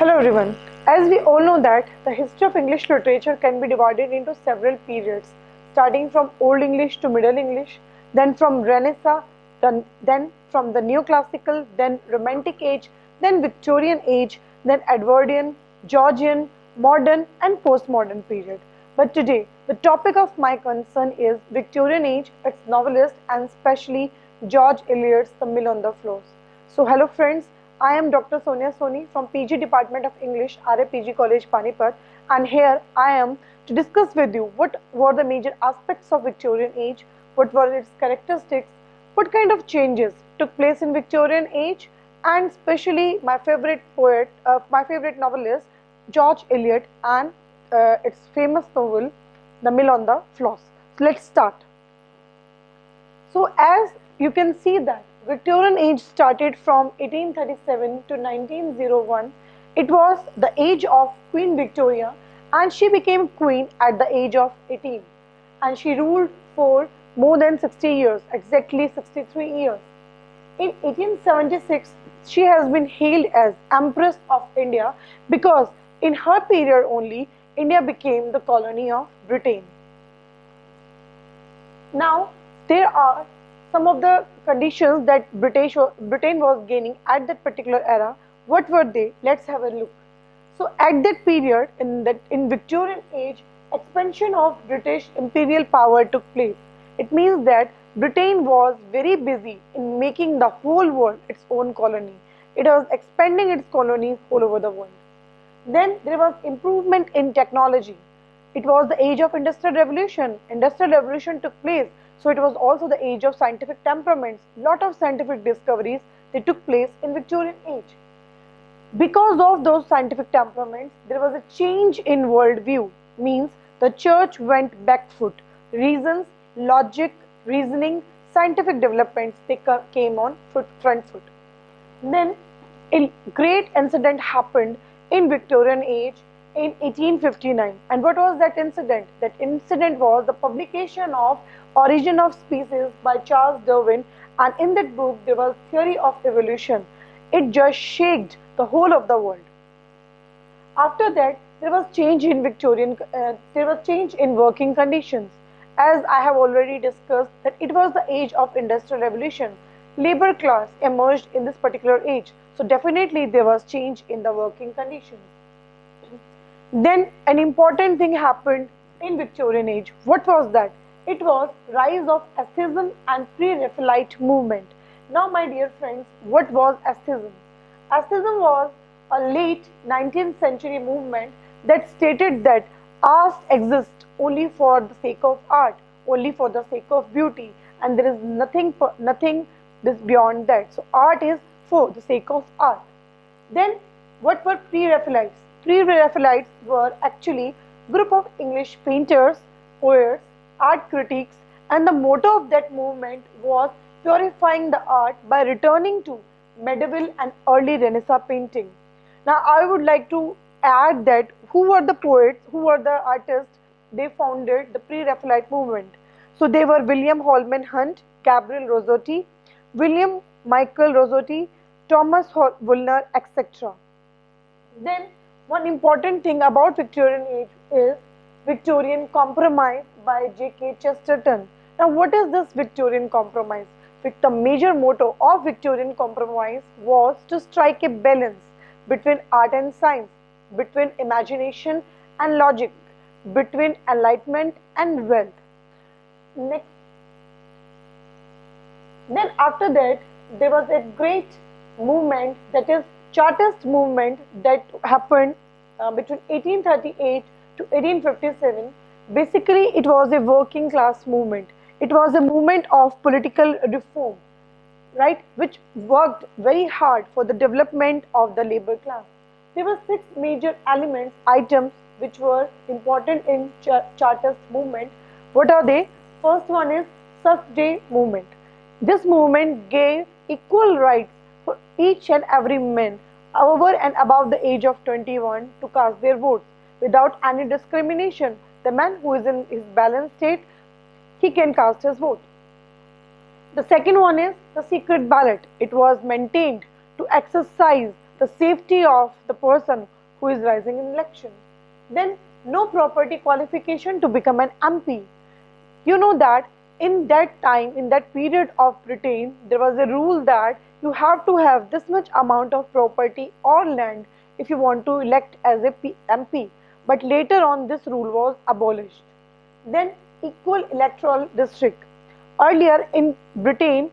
Hello everyone. As we all know that the history of English literature can be divided into several periods, starting from Old English to Middle English, then from Renaissance, then from the Neoclassical, then Romantic Age, then Victorian Age, then Edwardian, Georgian, Modern and Postmodern period. But today, the topic of my concern is Victorian Age, its novelists and especially George Eliot's The Mill on the Floors. So hello friends, I am Dr. Sonia Soni from PG Department of English, Arya PG College, Panipat, and here I am to discuss with you what were the major aspects of Victorian Age, what were its characteristics, what kind of changes took place in Victorian Age, and especially my favorite poet, my favorite novelist, George Eliot, and its famous novel, The Mill on the Floors. So let's start. So as you can see that Victorian Age started from 1837 to 1901. It was the age of Queen Victoria and she became queen at the age of 18 and she ruled for more than 60 years, exactly 63 years. In 1876, she has been hailed as Empress of India because in her period only, India became the colony of Britain. Now, there are some of the conditions that Britain was gaining at that particular era. What were they? Let's have a look. So at that period, in Victorian Age, expansion of British imperial power took place. It means that Britain was very busy in making the whole world its own colony. It was expanding its colonies all over the world. Then there was improvement in technology. It was the age of Industrial Revolution. Industrial Revolution took place. So it was also the age of scientific temperaments. Lot of scientific discoveries they took place in Victorian Age. Because of those scientific temperaments, there was a change in worldview. Means the church went back foot. Reasons, logic, reasoning, scientific developments they came on front foot. Then a great incident happened in Victorian Age in 1859. And what was that incident? That incident was the publication of Origin of Species by Charles Darwin, and in that book there was theory of evolution. It just shook the whole of the world. After that, there was change in working conditions. As I have already discussed, that it was the age of Industrial Revolution. Labor class emerged in this particular age. So definitely there was change in the working conditions. Then an important thing happened in Victorian Age. What was that? It was rise of atheism and PreRephaelite movement. Now my dear friends, what was atheism? Atheism was a late 19th century movement that stated that art exists only for the sake of art, only for the sake of beauty, and there is nothing beyond that. So art is for the sake of art. Then what were PreRephaelites? PreRephaelites were actually group of English painters, poets, art critics, and the motto of that movement was purifying the art by returning to medieval and early Renaissance painting. Now I would like to add that who were the poets, who were the artists, they founded the PreRephaelite movement. So they were William Holman Hunt, Gabriel Rossetti, William Michael Rossetti, Thomas Woolner, etc. Then one important thing about Victorian Age is Victorian Compromise by J.K. Chesterton. Now what is this Victorian Compromise? The major motto of Victorian Compromise was to strike a balance between art and science, between imagination and logic, between enlightenment and wealth. Next. Then after that, there was a great movement, that is Chartist movement, that happened between 1838 to 1857. Basically, it was a working class movement. It was a movement of political reform, right, which worked very hard for the development of the labor class. There were 6 major items which were important in Chartist movement. What are they? First one is suffrage movement. This movement gave equal rights for each and every man over and above the age of 21 to cast their votes without any discrimination. The man who is in his balanced state, he can cast his vote. The second one is the secret ballot. It was maintained to exercise the safety of the person who is rising in election. Then no property qualification to become an MP. You know that in that time, in that period of Britain, there was a rule that you have to have this much amount of property or land if you want to elect as a MP. But later on, this rule was abolished. Then equal electoral district. Earlier in Britain,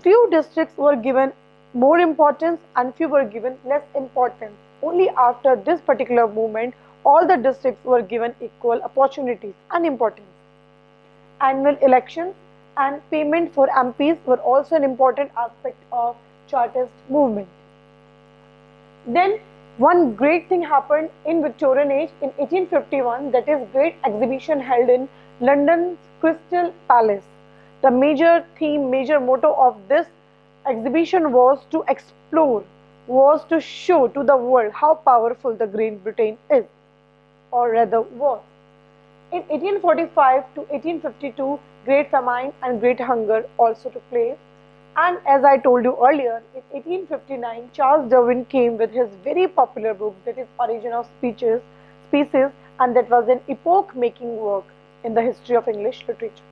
few districts were given more importance and few were given less importance. Only after this particular movement, all the districts were given equal opportunities and importance. Annual elections and payment for MPs were also an important aspect of Chartist movement. Then one great thing happened in Victorian age in 1851, that is great exhibition held in London's Crystal Palace. The major theme, major motto of this exhibition was to explore, was to show to the world how powerful the Great Britain is, or rather was. In 1845 to 1852, Great Famine and Great Hunger also took place. And as I told you earlier, in 1859, Charles Darwin came with his very popular book, that is Origin of Species, and that was an epoch-making work in the history of English literature.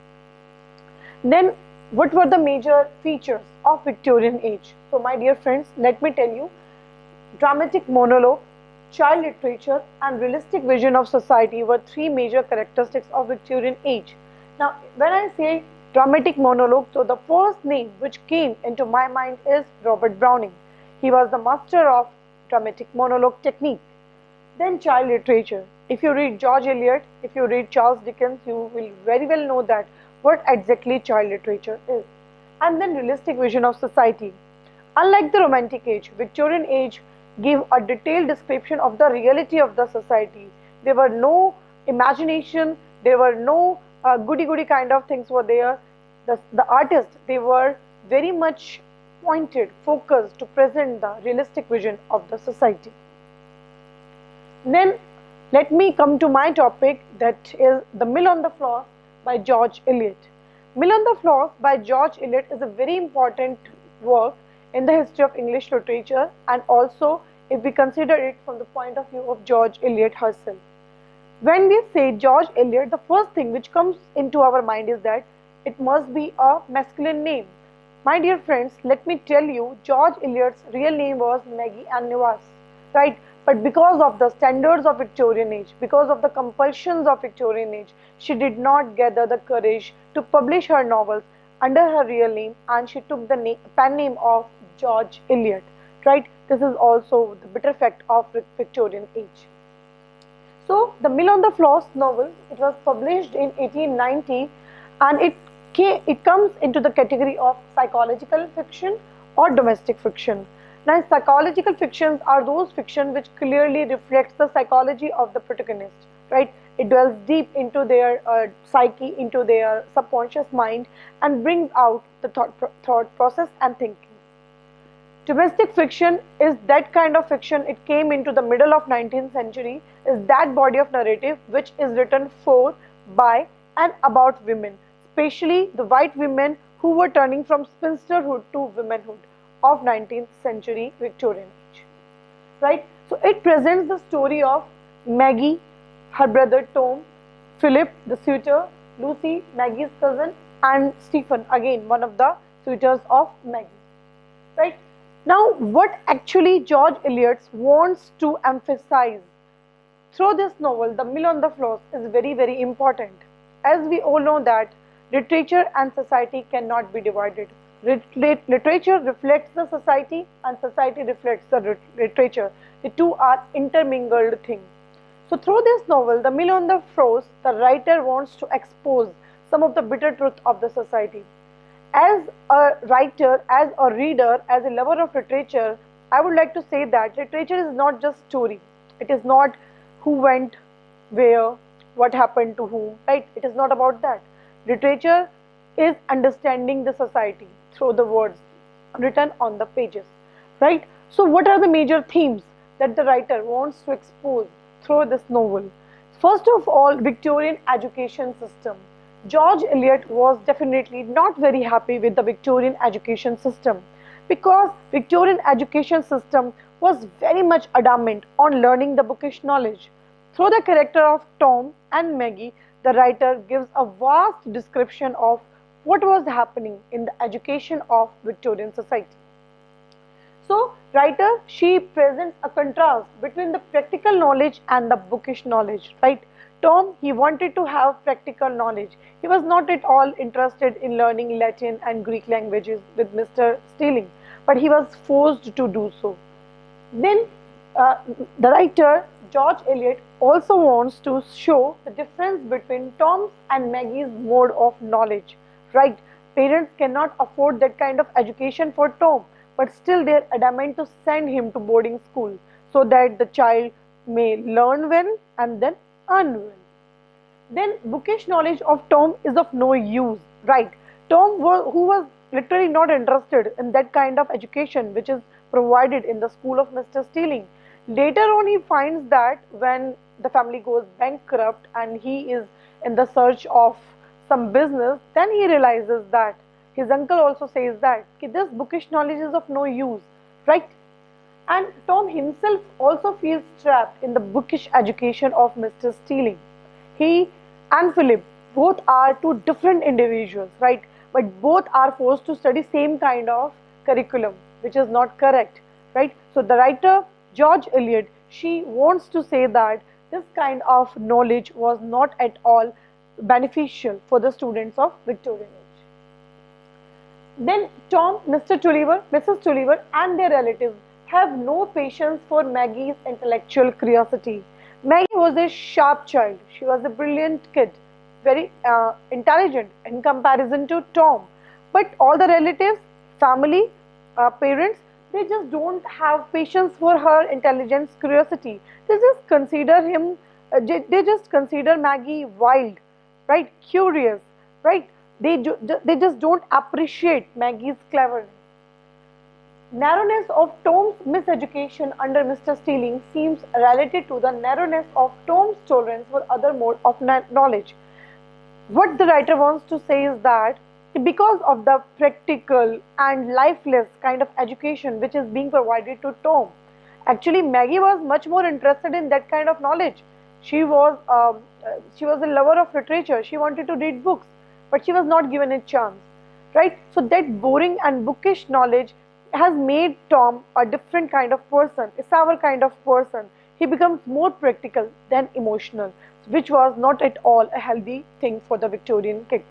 Then, what were the major features of Victorian age? So, my dear friends, let me tell you, dramatic monologue, child literature and realistic vision of society were three major characteristics of Victorian age. Now, when I say dramatic monologue, so the first name which came into my mind is Robert Browning. He was the master of dramatic monologue technique. Then child literature. If you read George Eliot, if you read Charles Dickens, you will very well know that what exactly child literature is. And then realistic vision of society. Unlike the Romantic age, Victorian age gave a detailed description of the reality of the society. There were no imagination, there were no goody-goody kind of things were there. The artists, they were very much pointed, focused to present the realistic vision of the society. Then let me come to my topic, that is The Mill on the Floss by George Eliot. Mill on the Floss by George Eliot is a very important work in the history of English literature, and also if we consider it from the point of view of George Eliot herself. When we say George Eliot, the first thing which comes into our mind is that it must be a masculine name. My dear friends, let me tell you, George Eliot's real name was Maggie Ann Nevas, right? But because of the standards of Victorian age, because of the compulsions of Victorian age, she did not gather the courage to publish her novels under her real name, and she took the pen name of George Eliot, right? This is also the bitter fact of Victorian age. So, The Mill on the Floss novel, it was published in 1890, and it comes into the category of psychological fiction or domestic fiction. Now, psychological fictions are those fiction which clearly reflects the psychology of the protagonist, right? It dwells deep into their psyche, into their subconscious mind, and brings out the thought process and thinking. Domestic fiction is that kind of fiction, it came into the middle of 19th century, is that body of narrative which is written for, by and about women, especially the white women who were turning from spinsterhood to womanhood of 19th century Victorian age, right? So it presents the story of Maggie, her brother Tom, Philip, the suitor, Lucy, Maggie's cousin, and Stephen, again one of the suitors of Maggie, right? Now, what actually George Eliot wants to emphasize through this novel, The Mill on the Floss, is very, very important. As we all know that literature and society cannot be divided. Literature reflects the society and society reflects the literature. The two are intermingled things. So through this novel, The Mill on the Floss, the writer wants to expose some of the bitter truth of the society. As a writer, as a reader, as a lover of literature, I would like to say that literature is not just story. It is not who went where, what happened to whom, right? It is not about that. Literature is understanding the society through the words written on the pages, right? So what are the major themes that the writer wants to expose through this novel? First of all, Victorian education system. George Eliot was definitely not very happy with the Victorian education system, because Victorian education system was very much adamant on learning the bookish knowledge. Through the character of Tom and Maggie, the writer gives a vast description of what was happening in the education of Victorian society. So, writer, she presents a contrast between the practical knowledge and the bookish knowledge, right? Tom, he wanted to have practical knowledge. He was not at all interested in learning Latin and Greek languages with Mr. Steeling, but he was forced to do so. Then uh, the writer George Eliot also wants to show the difference between Tom's and Maggie's mode of knowledge, right? Parents cannot afford that kind of education for Tom, but still they are adamant to send him to boarding school so that the child may learn well and then earn well. Then bookish knowledge of Tom is of no use, right? Tom, who was literally not interested in that kind of education which is provided in the school of Mr. Steeling. Later on, he finds that when the family goes bankrupt and he is in the search of some business, then he realizes that his uncle also says that this bookish knowledge is of no use, right? And Tom himself also feels trapped in the bookish education of Mr. Steeling. He and Philip both are two different individuals, right? But both are forced to study same kind of curriculum, which is not correct, right? So the writer George Eliot, she wants to say that this kind of knowledge was not at all beneficial for the students of Victorian age. Then Tom, Mr. Tulliver, Mrs. Tulliver and their relatives have no patience for Maggie's intellectual curiosity. Maggie was a sharp child. She was a brilliant kid, very intelligent in comparison to Tom. But all the relatives, family, parents, they just don't have patience for her intelligence, curiosity. They just consider him, they just consider Maggie wild, right? Curious, right? They just don't appreciate Maggie's cleverness. Narrowness of Tom's miseducation under Mr. Steeling seems related to the narrowness of Tom's tolerance for other mode of knowledge. What the writer wants to say is that because of the practical and lifeless kind of education which is being provided to Tom, actually Maggie was much more interested in that kind of knowledge. She was a lover of literature. She wanted to read books, but she was not given a chance, right? So that boring and bookish knowledge has made Tom a different kind of person, a sour kind of person. He becomes more practical than emotional, which was not at all a healthy thing for the Victorian kids.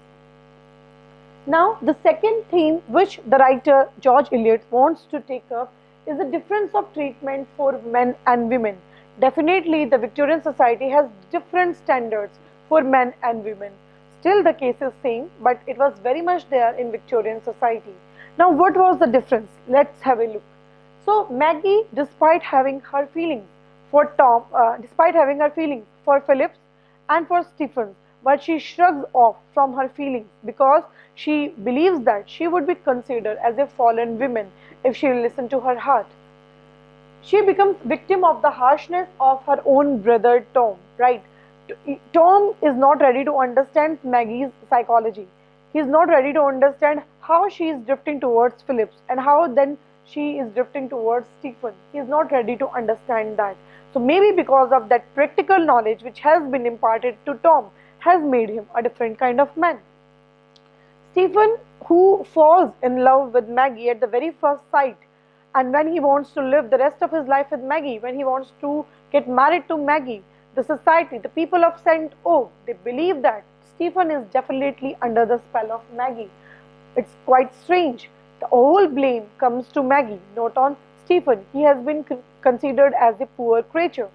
Now, the second theme which the writer George Eliot wants to take up is the difference of treatment for men and women. Definitely, the Victorian society has different standards for men and women. Still, the case is same, but it was very much there in Victorian society. Now, what was the difference? Let's have a look. So, Maggie, despite having her feelings for Tom, despite having her feelings for Phillips and for Stephen, but she shrugs off from her feelings because she believes that she would be considered as a fallen woman if she listened to her heart. She becomes victim of the harshness of her own brother Tom, right? Tom is not ready to understand Maggie's psychology. He is not ready to understand how she is drifting towards Phillips and how then she is drifting towards Stephen. He is not ready to understand that. So maybe because of that practical knowledge which has been imparted to Tom has made him a different kind of man. Stephen, who falls in love with Maggie at the very first sight, and when he wants to live the rest of his life with Maggie, when he wants to get married to Maggie, the society, the people of St. O, they believe that Stephen is definitely under the spell of Maggie. It's quite strange. The whole blame comes to Maggie, not on Stephen. He has been considered as a poor creature.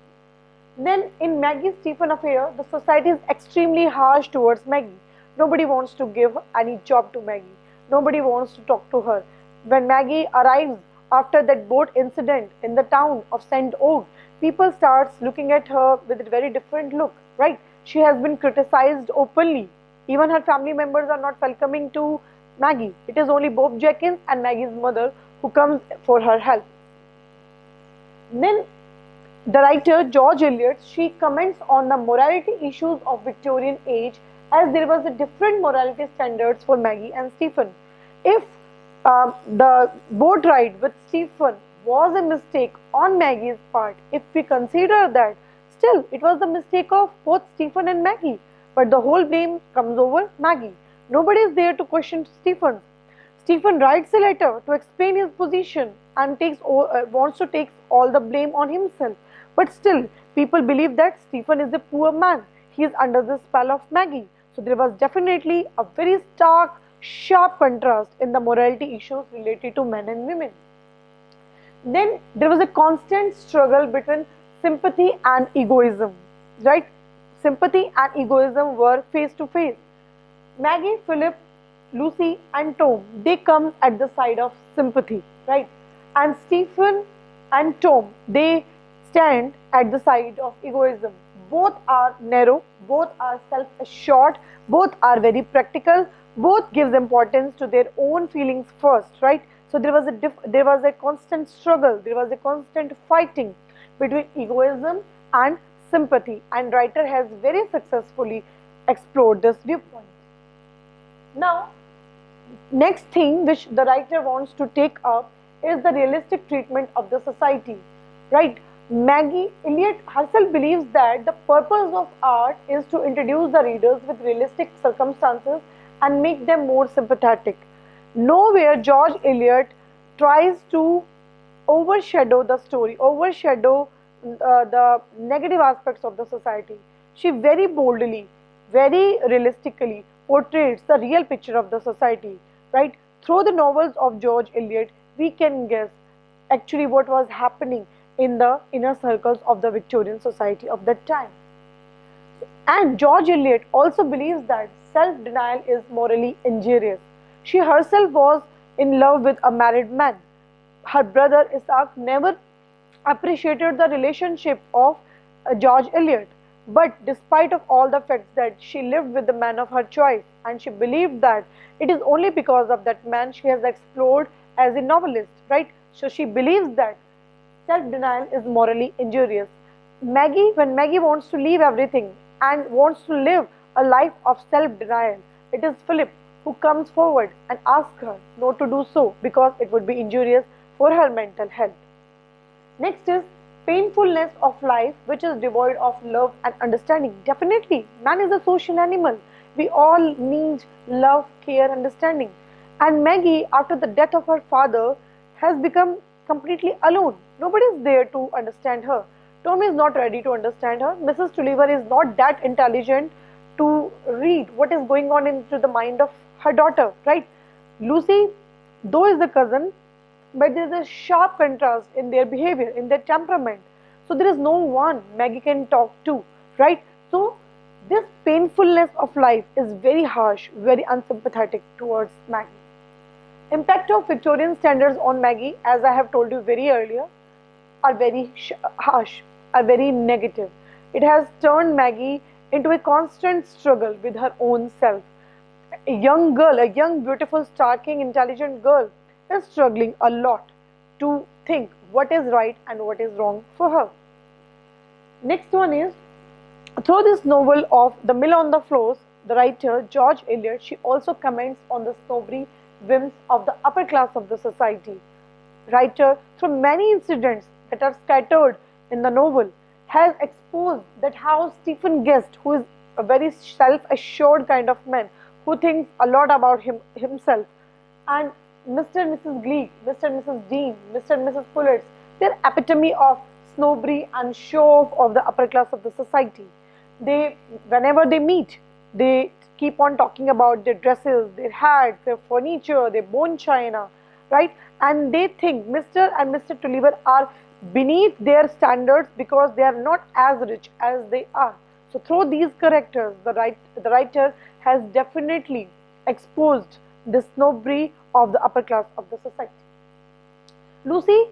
Then in Maggie-Stephen affair, the society is extremely harsh towards Maggie. Nobody wants to give any job to Maggie. Nobody wants to talk to her. When Maggie arrives after that boat incident in the town of St. Og, people start looking at her with a very different look, right? She has been criticized openly. Even her family members are not welcoming to Maggie. It is only Bob Jenkins and Maggie's mother who comes for her help. Then the writer George Eliot, she comments on the morality issues of Victorian age as there was a different morality standards for Maggie and Stephen. If the boat ride with Stephen was a mistake on Maggie's part. If we consider that, still it was the mistake of both Stephen and Maggie. But the whole blame comes over Maggie. Nobody is there to question Stephen. Stephen writes a letter to explain his position and wants to take all the blame on himself. But still, people believe that Stephen is a poor man. He is under the spell of Maggie. So there was definitely a very stark, sharp contrast in the morality issues related to men and women. Then there was a constant struggle between sympathy and egoism, right? Sympathy and egoism were face to face. Maggie, Philip, Lucy and Tom, they come at the side of sympathy, right? And Stephen and Tom, they stand at the side of egoism. Both are narrow, both are self-assured, both are very practical, both gives importance to their own feelings first, right? So there was a constant struggle, there was a constant fighting between egoism and sympathy, and writer has very successfully explored this viewpoint. Now, next thing which the writer wants to take up is the realistic treatment of the society, right? Maggie Elliott herself believes that the purpose of art is to introduce the readers with realistic circumstances and make them more sympathetic. Nowhere George Eliot tries to overshadow the story, overshadow the negative aspects of the society. She very boldly, very realistically portrays the real picture of the society, right? Through the novels of George Eliot, we can guess actually what was happening in the inner circles of the Victorian society of that time. And George Eliot also believes that self-denial is morally injurious. She herself was in love with a married man. Her brother Isaac never appreciated the relationship of George Eliot. But despite of all the facts that she lived with the man of her choice, and she believed that it is only because of that man she has explored as a novelist, right? So she believes that self-denial is morally injurious. When Maggie wants to leave everything and wants to live a life of self-denial, it is Philip who comes forward and asks her not to do so because it would be injurious for her mental health. Next is painfulness of life, which is devoid of love and understanding. Definitely, man is a social animal. We all need love, care, understanding. And Maggie, after the death of her father, has become completely alone. Nobody is there to understand her. Tom is not ready to understand her. Mrs. Tulliver is not that intelligent to read what is going on into the mind of her daughter, right? Lucy, though is the cousin, but there is a sharp contrast in their behavior, in their temperament. So there is no one Maggie can talk to, right? So this painfulness of life is very harsh, very unsympathetic towards Maggie. Impact of Victorian standards on Maggie, as I have told you very earlier, are very harsh, are very negative. It has turned Maggie into a constant struggle with her own self. A young girl, a young, beautiful, starking, intelligent girl is struggling a lot to think what is right and what is wrong for her. Next one is, through this novel of The Mill on the Floors, the writer George Eliot, she also comments on the snobbery whims of the upper class of the society. Writer, through many incidents that are scattered in the novel, has exposed that how Stephen Guest, who is a very self-assured kind of man, who thinks a lot about himself, and Mr. and Mrs. Gleek, Mr. and Mrs. Dean, Mr. and Mrs. Pullets, they're epitome of snobbery and show-off of the upper class of the society. Whenever they meet, they keep on talking about their dresses, their hats, their furniture, their bone china, right? And they think Mr. and Mr. Tulliver are beneath their standards because they are not as rich as they are. So through these characters, the writer has definitely exposed the snobbery of the upper class of the society. Lucy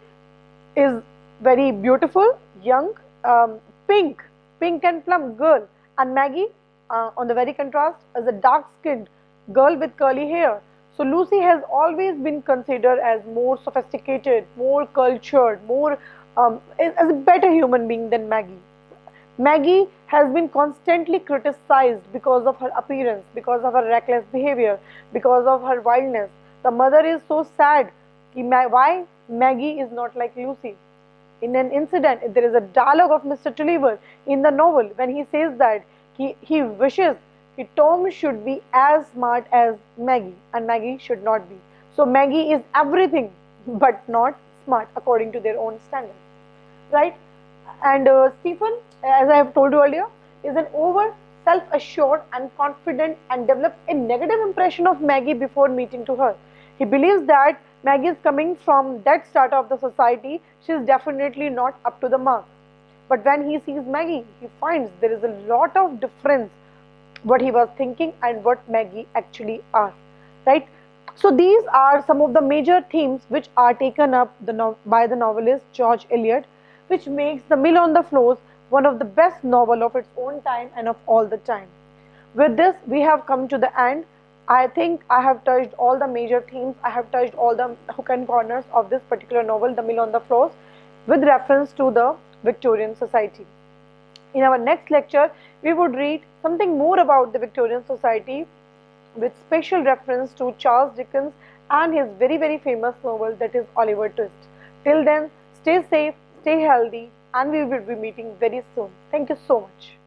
is very beautiful, young, pink and plump girl, and Maggie, on the very contrast, is a dark-skinned girl with curly hair. So Lucy has always been considered as more sophisticated, more cultured, more as a better human being than Maggie. Maggie has been constantly criticized because of her appearance, because of her reckless behavior, because of her wildness. The mother is so sad Why Maggie is not like Lucy? In an incident, there is a dialogue of Mr. Tulliver in the novel when he says that he wishes Tom should be as smart as Maggie and Maggie should not be. So Maggie is everything but not smart according to their own standards, right? And Stephen, as I have told you earlier, is an over self-assured and confident and develops a negative impression of Maggie before meeting to her. He believes that Maggie is coming from that strata of the society. She is definitely not up to the mark. But when he sees Maggie, he finds there is a lot of difference what he was thinking and what Maggie actually are, right? So these are some of the major themes which are taken up by the novelist George Eliot, which makes The Mill on the Floors one of the best novel of its own time and of all the time. With this, we have come to the end. I think I have touched all the major themes. I have touched all the hook and corners of this particular novel, The Mill on the Floors, with reference to the Victorian society. In our next lecture, we would read something more about the Victorian society with special reference to Charles Dickens and his very famous novel, that is Oliver Twist. Till then, stay safe, stay healthy, and we will be meeting very soon. Thank you so much.